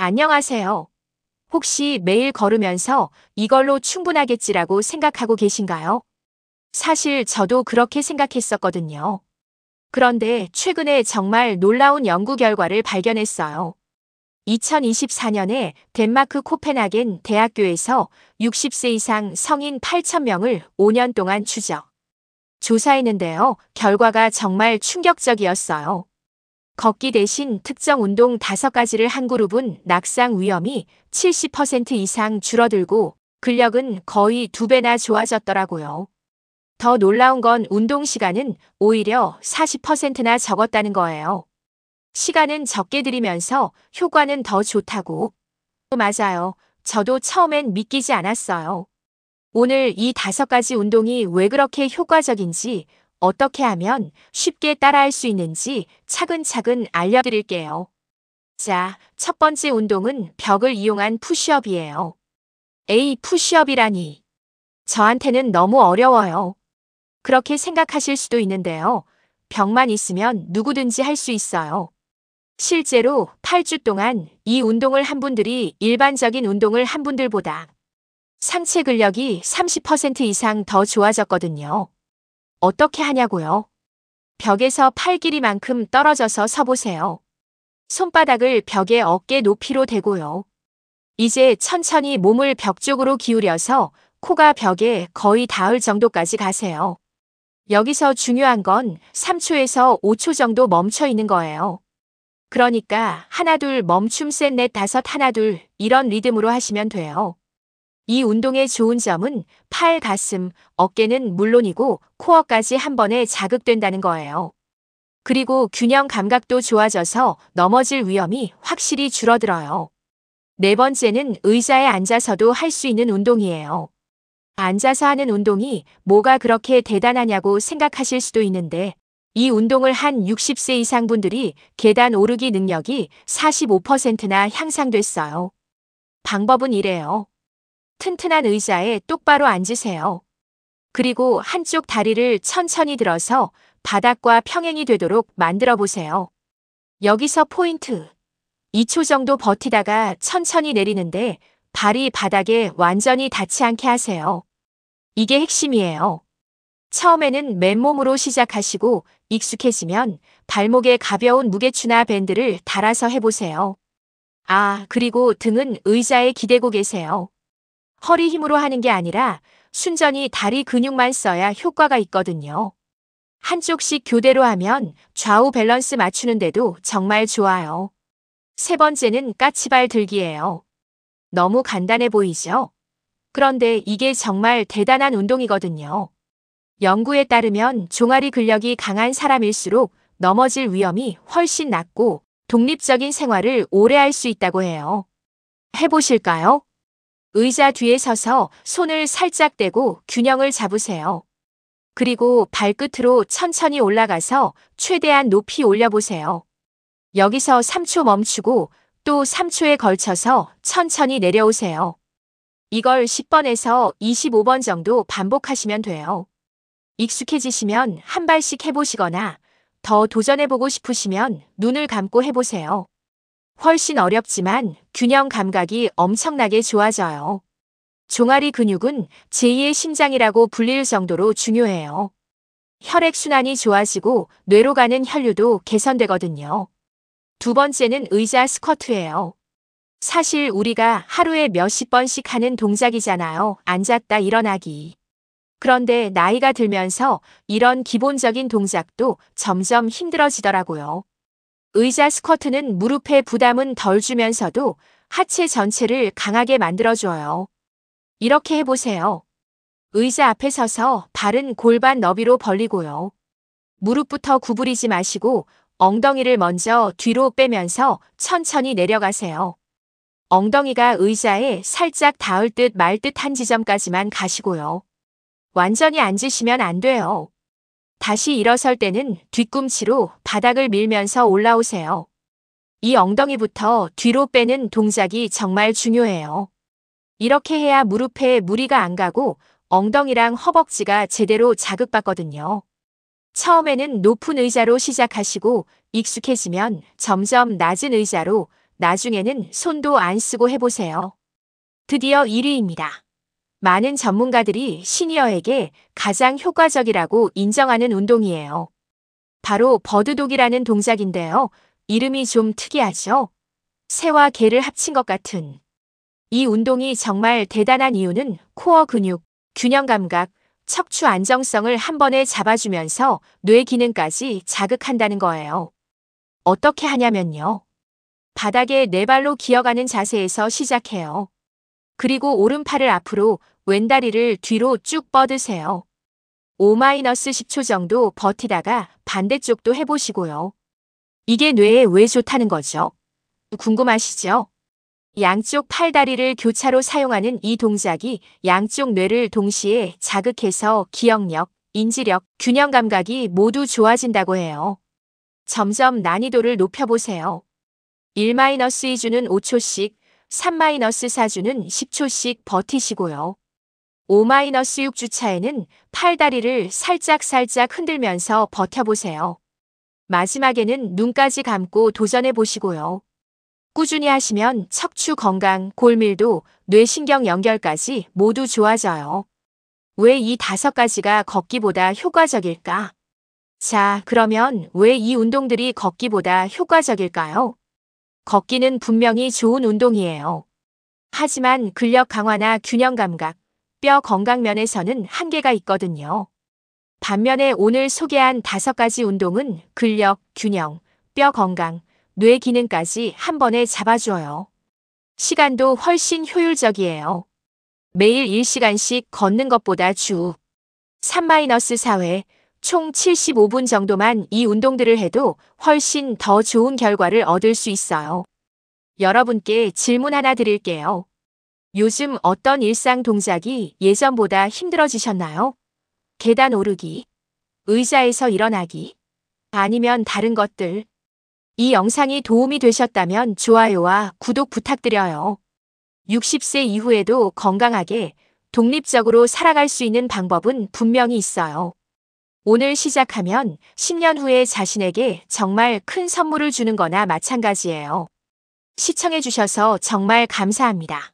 안녕하세요. 혹시 매일 걸으면서 이걸로 충분하겠지라고 생각하고 계신가요? 사실 저도 그렇게 생각했었거든요. 그런데 최근에 정말 놀라운 연구 결과를 발견했어요. 2024년에 덴마크 코펜하겐 대학교에서 60세 이상 성인 8,000명을 5년 동안 추적, 조사했는데요. 결과가 정말 충격적이었어요. 걷기 대신 특정 운동 5가지를 한 그룹은 낙상 위험이 70% 이상 줄어들고 근력은 거의 2배나 좋아졌더라고요. 더 놀라운 건 운동 시간은 오히려 40%나 적었다는 거예요. 시간은 적게 들이면서 효과는 더 좋다고. 맞아요. 저도 처음엔 믿기지 않았어요. 오늘 이 5가지 운동이 왜 그렇게 효과적인지, 어떻게 하면 쉽게 따라할 수 있는지 차근차근 알려드릴게요. 자, 첫 번째 운동은 벽을 이용한 푸시업이에요. 푸시업이라니. 저한테는 너무 어려워요. 그렇게 생각하실 수도 있는데요. 벽만 있으면 누구든지 할 수 있어요. 실제로 8주 동안 이 운동을 한 분들이 일반적인 운동을 한 분들보다 상체 근력이 30% 이상 더 좋아졌거든요. 어떻게 하냐고요? 벽에서 팔 길이만큼 떨어져서 서보세요. 손바닥을 벽의 어깨 높이로 대고요. 이제 천천히 몸을 벽 쪽으로 기울여서 코가 벽에 거의 닿을 정도까지 가세요. 여기서 중요한 건 3초에서 5초 정도 멈춰 있는 거예요. 그러니까 하나 둘 멈춤 셋 넷 다섯 하나 둘 이런 리듬으로 하시면 돼요. 이 운동의 좋은 점은 팔, 가슴, 어깨는 물론이고 코어까지 한 번에 자극된다는 거예요. 그리고 균형 감각도 좋아져서 넘어질 위험이 확실히 줄어들어요. 네 번째는 의자에 앉아서도 할 수 있는 운동이에요. 앉아서 하는 운동이 뭐가 그렇게 대단하냐고 생각하실 수도 있는데 이 운동을 한 60세 이상 분들이 계단 오르기 능력이 45%나 향상됐어요. 방법은 이래요. 튼튼한 의자에 똑바로 앉으세요. 그리고 한쪽 다리를 천천히 들어서 바닥과 평행이 되도록 만들어 보세요. 여기서 포인트. 2초 정도 버티다가 천천히 내리는데 발이 바닥에 완전히 닿지 않게 하세요. 이게 핵심이에요. 처음에는 맨몸으로 시작하시고 익숙해지면 발목에 가벼운 무게추나 밴드를 달아서 해보세요. 그리고 등은 의자에 기대고 계세요. 허리 힘으로 하는 게 아니라 순전히 다리 근육만 써야 효과가 있거든요. 한쪽씩 교대로 하면 좌우 밸런스 맞추는데도 정말 좋아요. 세 번째는 까치발 들기예요. 너무 간단해 보이죠? 그런데 이게 정말 대단한 운동이거든요. 연구에 따르면 종아리 근력이 강한 사람일수록 넘어질 위험이 훨씬 낮고 독립적인 생활을 오래 할 수 있다고 해요. 해보실까요? 의자 뒤에 서서 손을 살짝 떼고 균형을 잡으세요. 그리고 발끝으로 천천히 올라가서 최대한 높이 올려보세요. 여기서 3초 멈추고 또 3초에 걸쳐서 천천히 내려오세요. 이걸 10번에서 25번 정도 반복하시면 돼요. 익숙해지시면 한 발씩 해보시거나 더 도전해보고 싶으시면 눈을 감고 해보세요. 훨씬 어렵지만 균형 감각이 엄청나게 좋아져요. 종아리 근육은 제2의 심장이라고 불릴 정도로 중요해요. 혈액순환이 좋아지고 뇌로 가는 혈류도 개선되거든요. 두 번째는 의자 스쿼트예요. 사실 우리가 하루에 몇십 번씩 하는 동작이잖아요. 앉았다 일어나기. 그런데 나이가 들면서 이런 기본적인 동작도 점점 힘들어지더라고요. 의자 스쿼트는 무릎에 부담은 덜 주면서도 하체 전체를 강하게 만들어줘요. 이렇게 해보세요. 의자 앞에 서서 발은 골반 너비로 벌리고요. 무릎부터 구부리지 마시고 엉덩이를 먼저 뒤로 빼면서 천천히 내려가세요. 엉덩이가 의자에 살짝 닿을 듯 말 듯한 지점까지만 가시고요. 완전히 앉으시면 안 돼요. 다시 일어설 때는 뒤꿈치로 바닥을 밀면서 올라오세요. 이 엉덩이부터 뒤로 빼는 동작이 정말 중요해요. 이렇게 해야 무릎에 무리가 안 가고 엉덩이랑 허벅지가 제대로 자극받거든요. 처음에는 높은 의자로 시작하시고 익숙해지면 점점 낮은 의자로 나중에는 손도 안 쓰고 해보세요. 드디어 1위입니다. 많은 전문가들이 시니어에게 가장 효과적이라고 인정하는 운동이에요. 바로 버드독이라는 동작인데요. 이름이 좀 특이하죠? 새와 개를 합친 것 같은. 이 운동이 정말 대단한 이유는 코어 근육, 균형 감각, 척추 안정성을 한 번에 잡아주면서 뇌 기능까지 자극한다는 거예요. 어떻게 하냐면요. 바닥에 네 발로 기어가는 자세에서 시작해요. 그리고 오른팔을 앞으로, 왼다리를 뒤로 쭉 뻗으세요. 5-10초 정도 버티다가 반대쪽도 해보시고요. 이게 뇌에 왜 좋다는 거죠? 궁금하시죠? 양쪽 팔다리를 교차로 사용하는 이 동작이 양쪽 뇌를 동시에 자극해서 기억력, 인지력, 균형 감각이 모두 좋아진다고 해요. 점점 난이도를 높여보세요. 1-2주는 5초씩, 3-4주는 10초씩 버티시고요. 5-6주차에는 팔다리를 살짝 흔들면서 버텨보세요. 마지막에는 눈까지 감고 도전해보시고요. 꾸준히 하시면 척추 건강, 골밀도, 뇌신경 연결까지 모두 좋아져요. 왜 이 5가지가 걷기보다 효과적일까? 자, 그러면 왜 이 운동들이 걷기보다 효과적일까요? 걷기는 분명히 좋은 운동이에요. 하지만 근력 강화나 균형 감각, 뼈 건강 면에서는 한계가 있거든요. 반면에 오늘 소개한 5가지 운동은 근력, 균형, 뼈 건강, 뇌 기능까지 한 번에 잡아줘요. 시간도 훨씬 효율적이에요. 매일 1시간씩 걷는 것보다 주 3-4회, 총 75분 정도만 이 운동들을 해도 훨씬 더 좋은 결과를 얻을 수 있어요. 여러분께 질문 하나 드릴게요. 요즘 어떤 일상 동작이 예전보다 힘들어지셨나요? 계단 오르기, 의자에서 일어나기, 아니면 다른 것들. 이 영상이 도움이 되셨다면 좋아요와 구독 부탁드려요. 60세 이후에도 건강하게, 독립적으로 살아갈 수 있는 방법은 분명히 있어요. 오늘 시작하면 10년 후에 자신에게 정말 큰 선물을 주는 거나 마찬가지예요. 시청해주셔서 정말 감사합니다.